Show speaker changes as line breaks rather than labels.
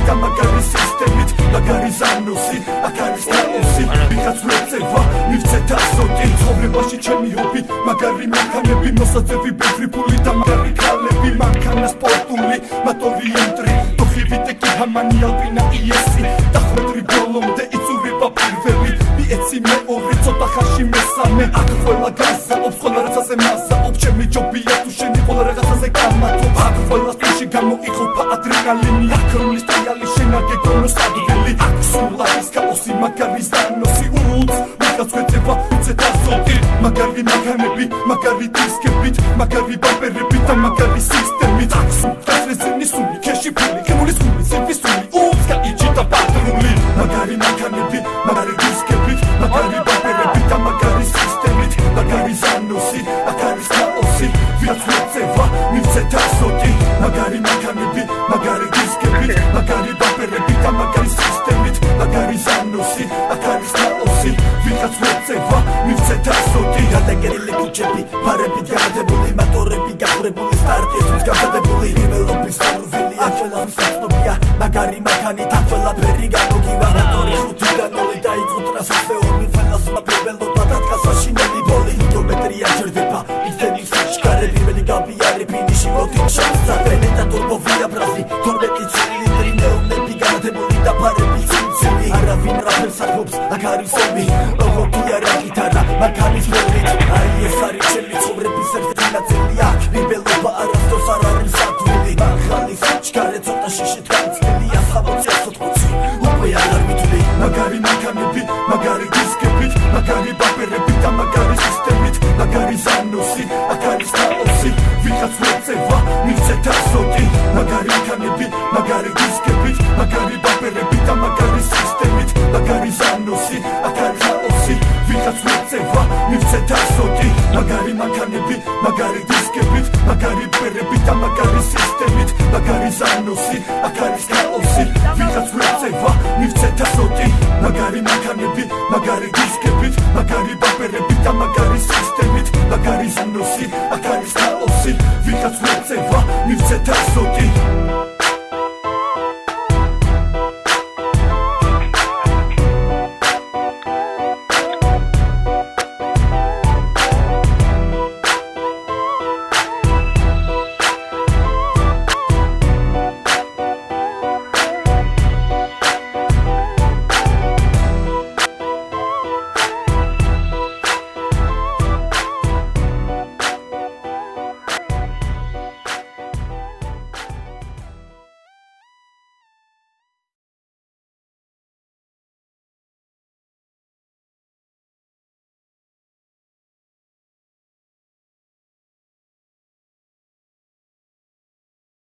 და მაგარი სისტემით მაგარი ზანოსი აქ არის ქაოსი ვიღაც ვეწევა მივცეთ ასოთი ცხოვრებაში ჩემი ჰობი მაგარი მანქანები მოსაძები ბევრი ფული და მაგარი ქალები მანქანა სპორტული მატორი ენტრი დოხივიტეკი ჰამანი ალპინა იესი და ხვედრი ბოლომდე იწურება პირველი მიეცი მეორე ცოტა ხანში მესამე აქ ყველა გაზაობს ყველა რაღაცაზე მასაობს ჩემი ჯობია თუ შენი ყველა რაღაცაზე გამათობ აქ ყველა სტილში გამოიყოფა ადრენალინი აქ რომლის ტრიალი შენ არ გეგონოს ადვილი აქ სულ არის ქაოსი მაგარი ზანოსი ულს ვიღაც ვეწევა უცეთ ასოთი მაგარი მანქანები მაგარი დისკებით მაგარი ბამპერები და მაგარი სისტემით აქ სულ დასრესენი სული ქეში ფული გემულის გული სივის სული ულს გაიჭიდა პატრული მაგარი მანქანები მაგარი დისკებით მაგარი ბამპერები და მაგარი სისტემით მაგარი ზანოსი აქ არის ქაოსი ვიღაც ვეწევა მივცეთ ასოთი მაგარი მანქანები მაგარი დისკებით მაგარი ბამპერები და მაგარი სისტემით მაგარი ზანოსი აქ არის ქაოსი ვიღაც ვეწევა მივცეთ ასოთი გადაგერილი ქუჩები ფარებით გამადებული მატორები გახურებული სტარტისთვის გამადებული იმელობის სამრუველი აჩვენა მსახურია მაგარი მანქანით აქ ყველაფერი გამოგივა მატორი 5-0 დაიწყო ტრასაზე ორმი ფენასმა პირველობა დადგა საშინელი ბოლი კილომეტრია ჯერდება ისეთი საჩქარე პირველი გაბიარი ფინიში მოდი შანსა და ტურბოვია ბრაზი 12 ცილინდრი ნეონები გამადებული და ფარები ცილცილი არავინ რაფერს ახლობს აქ არის ომი ოღონდ არა გიტარა მაგარის ფერით აი ეს არის ჩემი ცხოვრების ერთ-ერთი ნაწილი აქ პირველობა არასდროს არ არის ადვილი მაღალი საჩქარე ცოტა შიშით განცდილია საბოცია სოთმოცი უკვე აღარ მითვლი მაგარი მანქანები მაგარი დისკებით მაგარი ბამპერები და მაგარი სისტემით მაგარი ზანოსი აქ არის ქაოსი ვიღაც ვეწევა მივცეთ ასოთი მაგარი მანქანები მაგარი დისკებით მაგარი ბამპერები და მაგარი სისტემით მაგარი ზანოსი აქ არის ქაოსი ვიღაც ვეწევა მივცეთ ასოთი მაგარი მანქანები მაგარი დისკებით მაგარი ბამპერები და მაგარი სისტემით მაგარი ზანოსი აქ არის ქაოსი ვიღაც ვეწევა მივცეთ ასოთი მაგარი მანქანები მაგარი